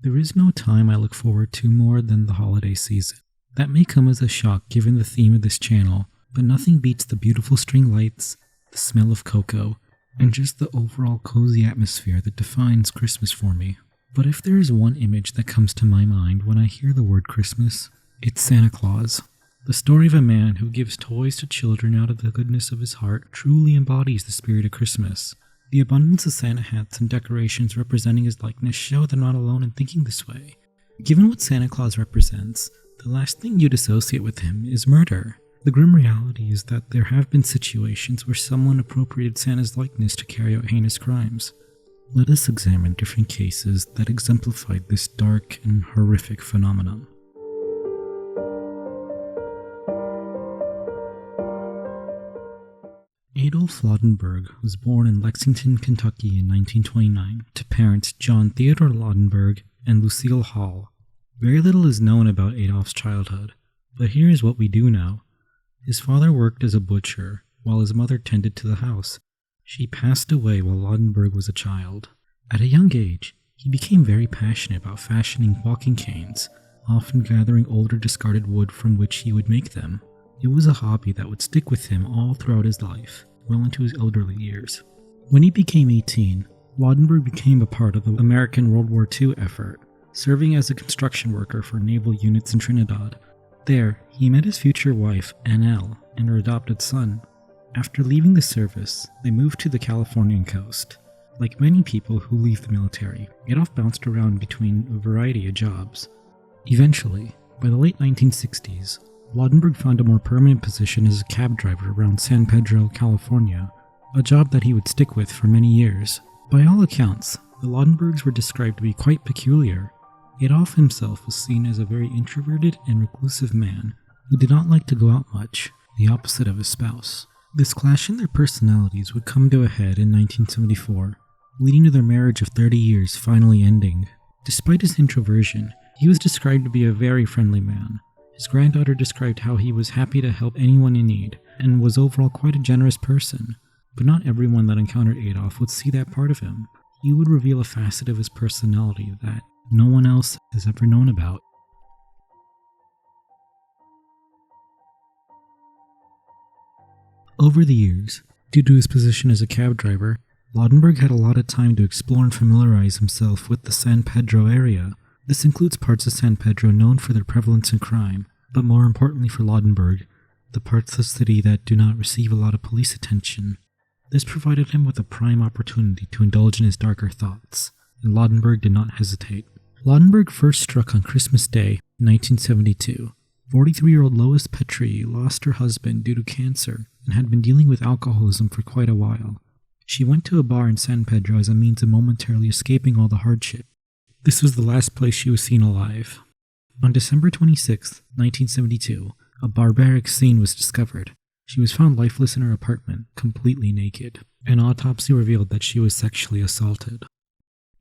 There is no time I look forward to more than the holiday season. That may come as a shock given the theme of this channel, but nothing beats the beautiful string lights, the smell of cocoa, and just the overall cozy atmosphere that defines Christmas for me. But if there is one image that comes to my mind when I hear the word Christmas, it's Santa Claus. The story of a man who gives toys to children out of the goodness of his heart truly embodies the spirit of Christmas. The abundance of Santa hats and decorations representing his likeness show they're not alone in thinking this way. Given what Santa Claus represents, the last thing you'd associate with him is murder. The grim reality is that there have been situations where someone appropriated Santa's likeness to carry out heinous crimes. Let us examine different cases that exemplified this dark and horrific phenomenon. Adolf Laudenberg was born in Lexington, Kentucky in 1929 to parents John Theodore Laudenberg and Lucille Hall. Very little is known about Adolf's childhood, but here is what we do know. His father worked as a butcher, while his mother tended to the house. She passed away while Laudenberg was a child. At a young age, he became very passionate about fashioning walking canes, often gathering older discarded wood from which he would make them. It was a hobby that would stick with him all throughout his life, well into his elderly years. When he became 18, Laudenberg became a part of the American World War II effort, serving as a construction worker for naval units in Trinidad. There, he met his future wife, Annelle, and her adopted son. After leaving the service, they moved to the Californian coast. Like many people who leave the military, Adolf bounced around between a variety of jobs. Eventually, by the late 1960s, Laudenberg found a more permanent position as a cab driver around San Pedro, California, a job that he would stick with for many years. By all accounts, the Laudenbergs were described to be quite peculiar. Adolf himself was seen as a very introverted and reclusive man who did not like to go out much, the opposite of his spouse. This clash in their personalities would come to a head in 1974, leading to their marriage of 30 years finally ending. Despite his introversion, he was described to be a very friendly man. His granddaughter described how he was happy to help anyone in need, and was overall quite a generous person. But not everyone that encountered Adolf would see that part of him. He would reveal a facet of his personality that no one else has ever known about. Over the years, due to his position as a cab driver, Laudenberg had a lot of time to explore and familiarize himself with the San Pedro area. This includes parts of San Pedro known for their prevalence in crime, but more importantly for Laudenberg, the parts of the city that do not receive a lot of police attention. This provided him with a prime opportunity to indulge in his darker thoughts, and Laudenberg did not hesitate. Laudenberg first struck on Christmas Day, 1972. 43-year-old Lois Petrie lost her husband due to cancer and had been dealing with alcoholism for quite a while. She went to a bar in San Pedro as a means of momentarily escaping all the hardship. This was the last place she was seen alive. On December 26, 1972, a barbaric scene was discovered. She was found lifeless in her apartment, completely naked. An autopsy revealed that she was sexually assaulted.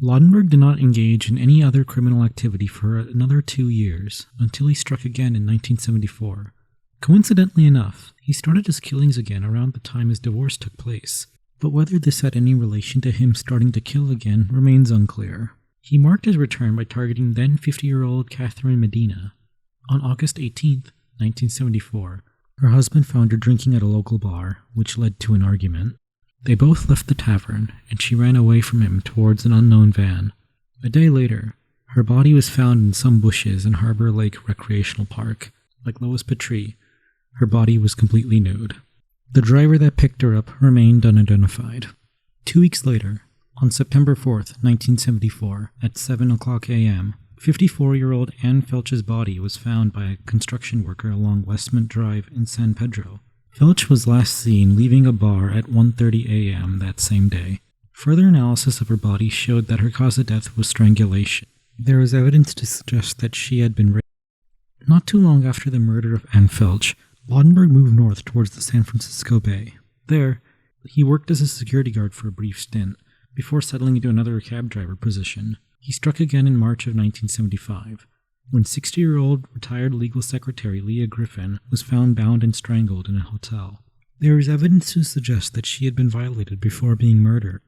Laudenberg did not engage in any other criminal activity for another 2 years, until he struck again in 1974. Coincidentally enough, he started his killings again around the time his divorce took place, but whether this had any relation to him starting to kill again remains unclear. He marked his return by targeting then 50-year-old Catherine Medina. On August 18, 1974, her husband found her drinking at a local bar, which led to an argument. They both left the tavern, and she ran away from him towards an unknown van. A day later, her body was found in some bushes in Harbor Lake Recreational Park. Like Lois Petrie, her body was completely nude. The driver that picked her up remained unidentified. 2 weeks later, on September 4th, 1974, at 7 o'clock a.m., 54-year-old Ann Felch's body was found by a construction worker along Westmont Drive in San Pedro. Felch was last seen leaving a bar at 1:30 a.m. that same day. Further analysis of her body showed that her cause of death was strangulation. There was evidence to suggest that she had been raped. Not too long after the murder of Ann Felch, Laudenberg moved north towards the San Francisco Bay. There, he worked as a security guard for a brief stint, before settling into another cab driver position. He struck again in March of 1975, when 60-year-old retired legal secretary Leah Griffin was found bound and strangled in a hotel. There is evidence to suggest that she had been violated before being murdered.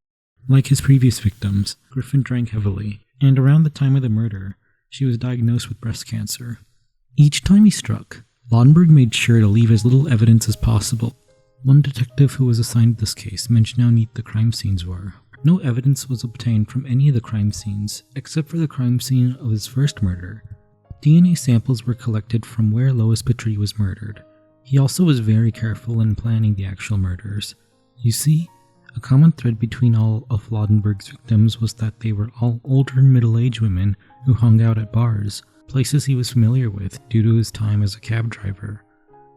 Like his previous victims, Griffin drank heavily, and around the time of the murder, she was diagnosed with breast cancer. Each time he struck, Laudenberg made sure to leave as little evidence as possible. One detective who was assigned this case mentioned how neat the crime scenes were. No evidence was obtained from any of the crime scenes, except for the crime scene of his first murder. DNA samples were collected from where Lois Petrie was murdered. He also was very careful in planning the actual murders. You see, a common thread between all of Laudenberg's victims was that they were all older middle-aged women who hung out at bars, places he was familiar with due to his time as a cab driver.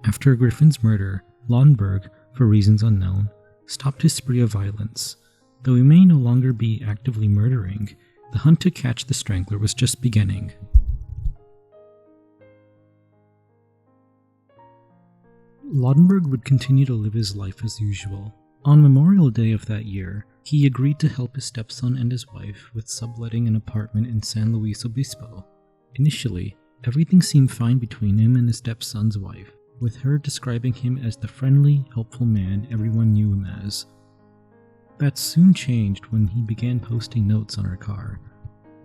After Griffin's murder, Laudenberg, for reasons unknown, stopped his spree of violence. Though he may no longer be actively murdering, the hunt to catch the strangler was just beginning. Laudenberg would continue to live his life as usual. On Memorial Day of that year, he agreed to help his stepson and his wife with subletting an apartment in San Luis Obispo. Initially, everything seemed fine between him and his stepson's wife, with her describing him as the friendly, helpful man everyone knew him as. That soon changed when he began posting notes on her car,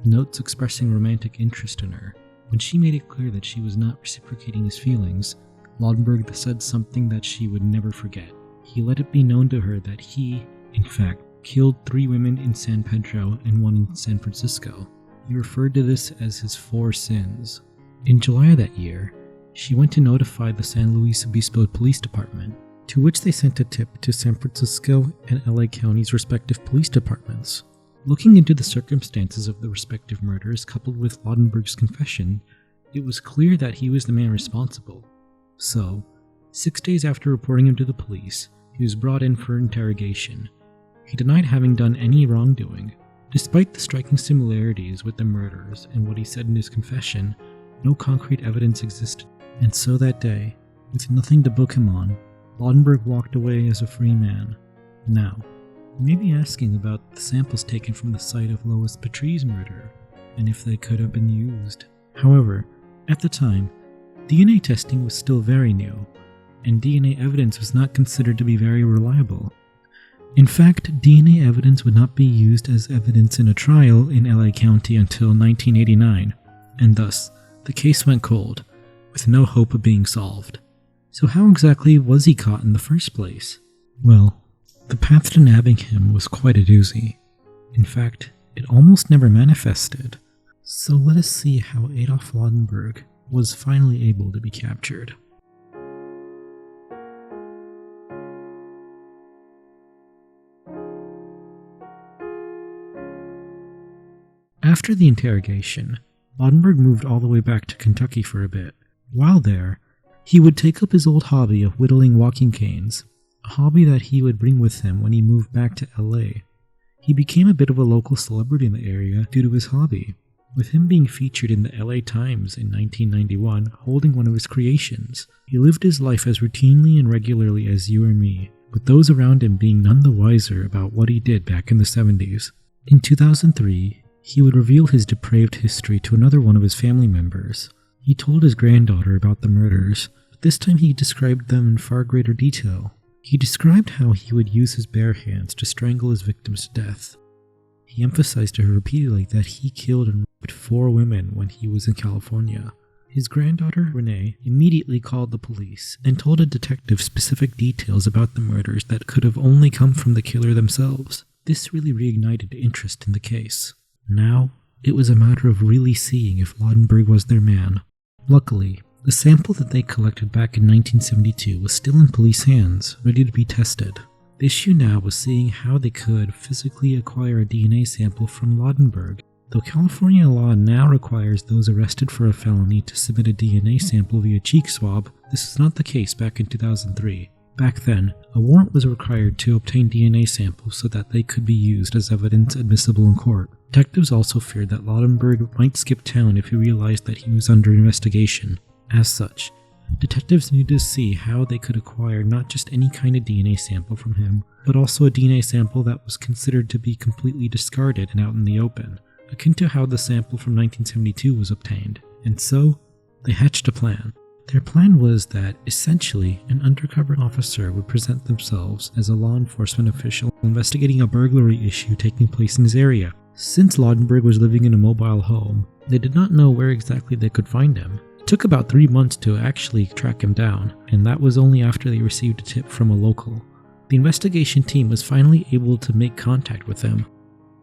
notes expressing romantic interest in her. When she made it clear that she was not reciprocating his feelings, Laudenberg said something that she would never forget. He let it be known to her that he, in fact, killed 3 women in San Pedro and 1 in San Francisco. He referred to this as his 4 sins. In July of that year, she went to notify the San Luis Obispo Police Department, to which they sent a tip to San Francisco and LA County's respective police departments. Looking into the circumstances of the respective murders coupled with Laudenberg's confession, it was clear that he was the man responsible. So, 6 days after reporting him to the police, he was brought in for interrogation. He denied having done any wrongdoing. Despite the striking similarities with the murders and what he said in his confession, no concrete evidence existed. And so that day, with nothing to book him on, Laudenberg walked away as a free man. Now, you may be asking about the samples taken from the site of Lois Petrie's murder, and if they could have been used. However, at the time, DNA testing was still very new, and DNA evidence was not considered to be very reliable. In fact, DNA evidence would not be used as evidence in a trial in LA County until 1989, and thus, the case went cold, with no hope of being solved. So how exactly was he caught in the first place? Well, the path to nabbing him was quite a doozy. In fact, it almost never manifested. So let us see how Adolf Laudenberg was finally able to be captured. After the interrogation, Laudenberg moved all the way back to Kentucky for a bit. While there, he would take up his old hobby of whittling walking canes, a hobby that he would bring with him when he moved back to LA. He became a bit of a local celebrity in the area due to his hobby, with him being featured in the LA Times in 1991 holding one of his creations. He lived his life as routinely and regularly as you or me, with those around him being none the wiser about what he did back in the 70s. In 2003, he would reveal his depraved history to another one of his family members. He told his granddaughter about the murders, but this time he described them in far greater detail. He described how he would use his bare hands to strangle his victims to death. He emphasized to her repeatedly that he killed and raped 4 women when he was in California. His granddaughter, Renee, immediately called the police and told a detective specific details about the murders that could have only come from the killer themselves. This really reignited interest in the case. Now, it was a matter of really seeing if Laudenberg was their man. Luckily, the sample that they collected back in 1972 was still in police hands, ready to be tested. The issue now was seeing how they could physically acquire a DNA sample from Laudenberg. Though California law now requires those arrested for a felony to submit a DNA sample via cheek swab, this was not the case back in 2003. Back then, a warrant was required to obtain DNA samples so that they could be used as evidence admissible in court. Detectives also feared that Laudenberg might skip town if he realized that he was under investigation. As such, detectives needed to see how they could acquire not just any kind of DNA sample from him, but also a DNA sample that was considered to be completely discarded and out in the open, akin to how the sample from 1972 was obtained. And so, they hatched a plan. Their plan was that, essentially, an undercover officer would present themselves as a law enforcement official investigating a burglary issue taking place in his area. Since Laudenberg was living in a mobile home, they did not know where exactly they could find him. It took about 3 months to actually track him down, and that was only after they received a tip from a local. The investigation team was finally able to make contact with him.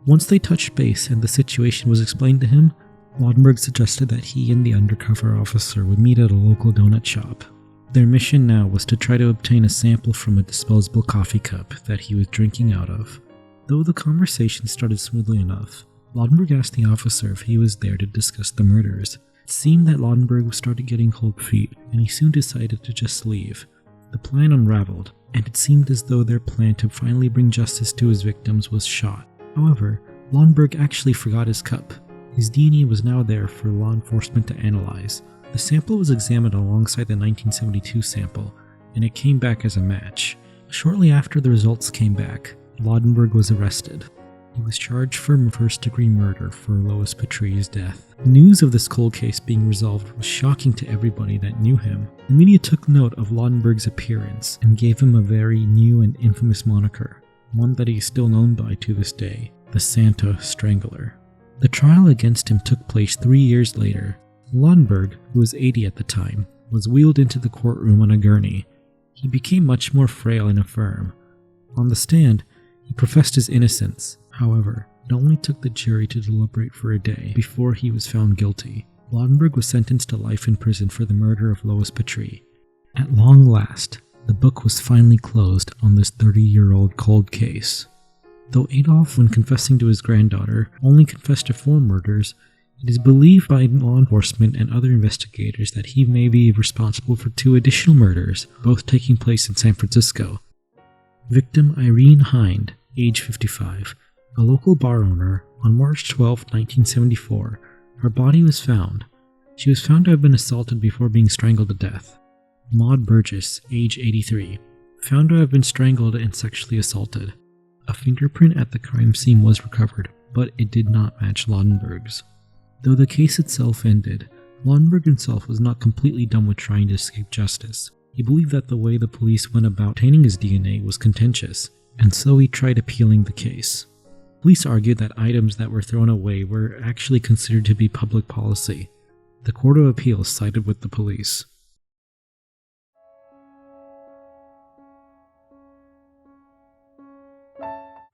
Once they touched base and the situation was explained to him, Laudenberg suggested that he and the undercover officer would meet at a local donut shop. Their mission now was to try to obtain a sample from a disposable coffee cup that he was drinking out of. Though the conversation started smoothly enough, Laudenberg asked the officer if he was there to discuss the murders. It seemed that Laudenberg started getting cold feet, and he soon decided to just leave. The plan unraveled, and it seemed as though their plan to finally bring justice to his victims was shot. However, Laudenberg actually forgot his cup. His DNA was now there for law enforcement to analyze. The sample was examined alongside the 1972 sample, and it came back as a match. Shortly after the results came back, Laudenberg was arrested. He was charged for first-degree murder for Lois Patrice's death. News of this cold case being resolved was shocking to everybody that knew him. The media took note of Laudenberg's appearance and gave him a very new and infamous moniker, one that he is still known by to this day, the Santa Strangler. The trial against him took place 3 years later. Laudenberg, who was 80 at the time, was wheeled into the courtroom on a gurney. He became much more frail and infirm. On the stand, he professed his innocence. However, it only took the jury to deliberate for a day before he was found guilty. Laudenberg was sentenced to life in prison for the murder of Lois Patrice. At long last, the book was finally closed on this 30-year-old cold case. Though Adolf, when confessing to his granddaughter, only confessed to 4 murders, it is believed by law enforcement and other investigators that he may be responsible for 2 additional murders, both taking place in San Francisco. Victim Irene Hind, age 55, a local bar owner, on March 12, 1974, her body was found. She was found to have been assaulted before being strangled to death. Maud Burgess, age 83, found to have been strangled and sexually assaulted. A fingerprint at the crime scene was recovered, but it did not match Laudenberg's. Though the case itself ended, Laudenberg himself was not completely done with trying to escape justice. He believed that the way the police went about obtaining his DNA was contentious, and so he tried appealing the case. Police argued that items that were thrown away were actually considered to be public policy. The Court of Appeals sided with the police.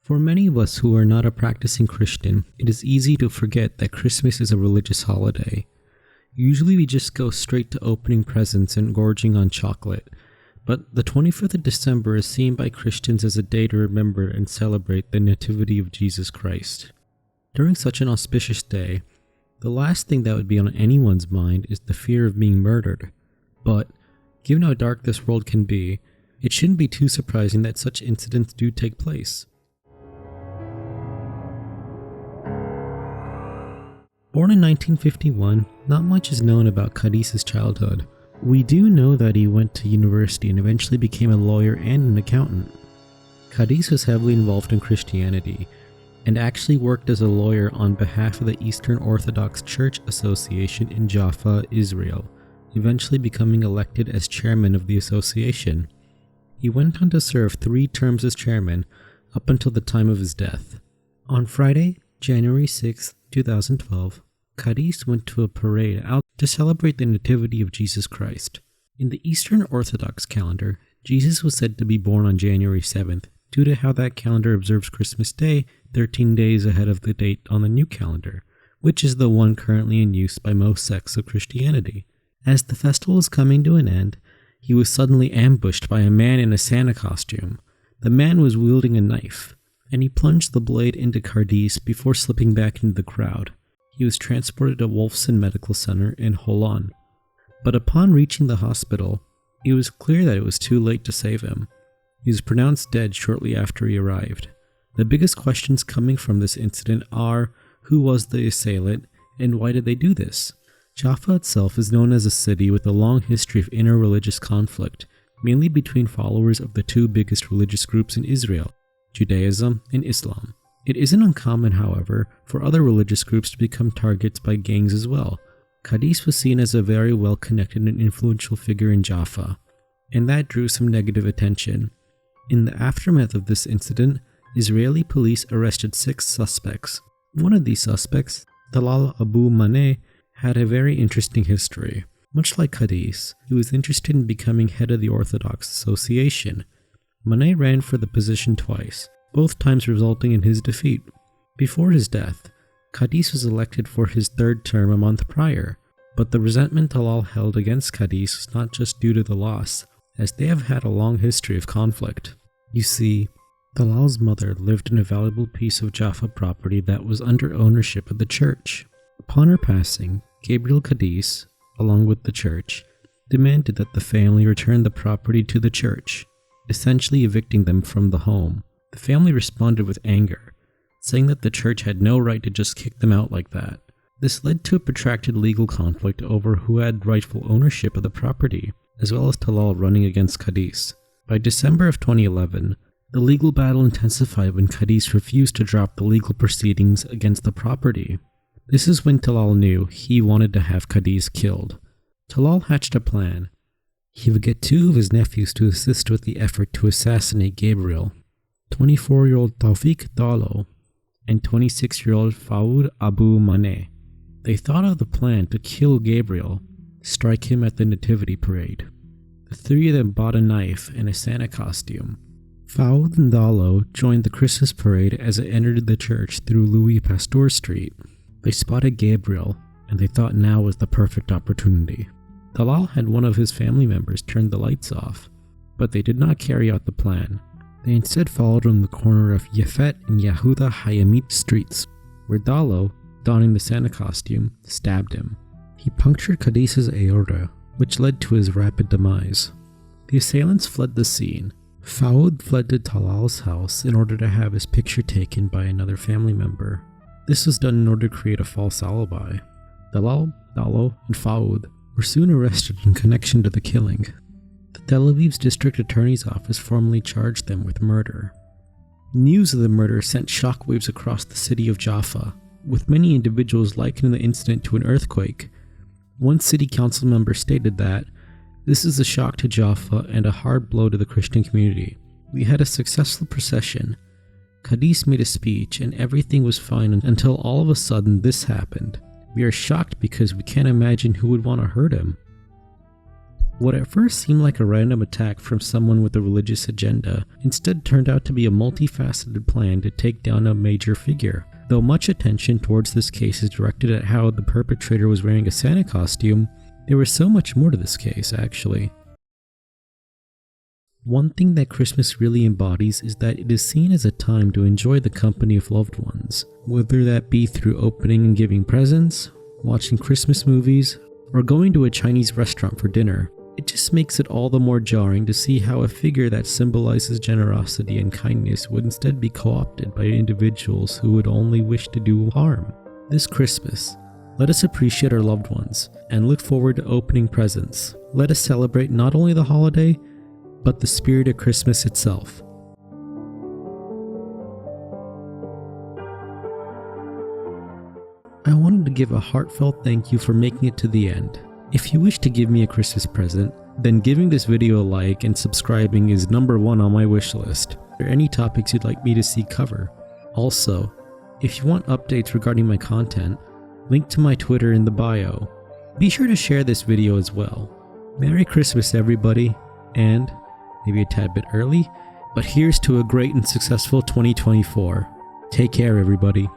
For many of us who are not a practicing Christian, it is easy to forget that Christmas is a religious holiday. Usually we just go straight to opening presents and gorging on chocolate, but the 25th of December is seen by Christians as a day to remember and celebrate the Nativity of Jesus Christ. During such an auspicious day, the last thing that would be on anyone's mind is the fear of being murdered. But, given how dark this world can be, it shouldn't be too surprising that such incidents do take place. Born in 1951, not much is known about Cadiz's childhood. We do know that he went to university and eventually became a lawyer and an accountant. Cadiz was heavily involved in Christianity, and actually worked as a lawyer on behalf of the Eastern Orthodox Church Association in Jaffa, Israel, eventually becoming elected as chairman of the association. He went on to serve 3 terms as chairman, up until the time of his death. On Friday, January 6, 2012, Cadiz went to a parade out to celebrate the Nativity of Jesus Christ. In the Eastern Orthodox calendar, Jesus was said to be born on January 7th, due to how that calendar observes Christmas Day 13 days ahead of the date on the new calendar, which is the one currently in use by most sects of Christianity. As the festival was coming to an end, he was suddenly ambushed by a man in a Santa costume. The man was wielding a knife, and he plunged the blade into Cadiz before slipping back into the crowd. He was transported to Wolfson Medical Center in Holon. But upon reaching the hospital, it was clear that it was too late to save him. He was pronounced dead shortly after he arrived. The biggest questions coming from this incident are, who was the assailant, and why did they do this? Jaffa itself is known as a city with a long history of inter-religious conflict, mainly between followers of the 2 biggest religious groups in Israel, Judaism and Islam. It isn't uncommon, however, for other religious groups to become targets by gangs as well. Cadiz was seen as a very well-connected and influential figure in Jaffa, and that drew some negative attention. In the aftermath of this incident, Israeli police arrested 6 suspects. One of these suspects, Talal Abu Maneh, had a very interesting history. Much like Cadiz, he was interested in becoming head of the Orthodox Association. Maneh ran for the position twice, both times resulting in his defeat. Before his death, Cadiz was elected for his third term a month prior, but the resentment Talal held against Cadiz was not just due to the loss, as they have had a long history of conflict. You see, Talal's mother lived in a valuable piece of Jaffa property that was under ownership of the church. Upon her passing, Gabriel Cadiz, along with the church, demanded that the family return the property to the church, essentially evicting them from the home. The family responded with anger, saying that the church had no right to just kick them out like that. This led to a protracted legal conflict over who had rightful ownership of the property, as well as Talal running against Cadiz. By December of 2011, the legal battle intensified when Cadiz refused to drop the legal proceedings against the property. This is when Talal knew he wanted to have Cadiz killed. Talal hatched a plan. He would get two of his nephews to assist with the effort to assassinate Gabriel, 24-year-old Taufik Dalo and 26-year-old Fawad Abu Maneh. They thought of the plan to kill Gabriel, strike him at the Nativity Parade. The three of them bought a knife and a Santa costume. Fawad and Dalo joined the Christmas parade as it entered the church through Louis Pasteur Street. They spotted Gabriel, and they thought now was the perfect opportunity. Talal had one of his family members turn the lights off, but they did not carry out the plan. They instead followed him the corner of Yafet and Yehuda Hayamit streets, where Dalo, donning the Santa costume, stabbed him. He punctured Cadiz's aorta, which led to his rapid demise. The assailants fled the scene. Fawad fled to Talal's house in order to have his picture taken by another family member. This was done in order to create a false alibi. Talal, Dalo, and Fawad were soon arrested in connection to the killing. The Tel Aviv's district attorney's office formally charged them with murder. News of the murder sent shockwaves across the city of Jaffa, with many individuals likening the incident to an earthquake. One city council member stated that, "This is a shock to Jaffa and a hard blow to the Christian community. We had a successful procession. Cadiz made a speech and everything was fine until all of a sudden this happened. We are shocked because we can't imagine who would want to hurt him." What at first seemed like a random attack from someone with a religious agenda instead turned out to be a multifaceted plan to take down a major figure. Though much attention towards this case is directed at how the perpetrator was wearing a Santa costume, there was so much more to this case, actually. One thing that Christmas really embodies is that it is seen as a time to enjoy the company of loved ones, whether that be through opening and giving presents, watching Christmas movies, or going to a Chinese restaurant for dinner. It just makes it all the more jarring to see how a figure that symbolizes generosity and kindness would instead be co-opted by individuals who would only wish to do harm. This Christmas, let us appreciate our loved ones and look forward to opening presents. Let us celebrate not only the holiday, but the spirit of Christmas itself. I wanted to give a heartfelt thank you for making it to the end. If you wish to give me a Christmas present, then giving this video a like and subscribing is number one on my wish list. Are there any topics you'd like me to see cover? Also, if you want updates regarding my content, link to my Twitter in the bio. Be sure to share this video as well. Merry Christmas everybody, and maybe a tad bit early, but here's to a great and successful 2024. Take care everybody.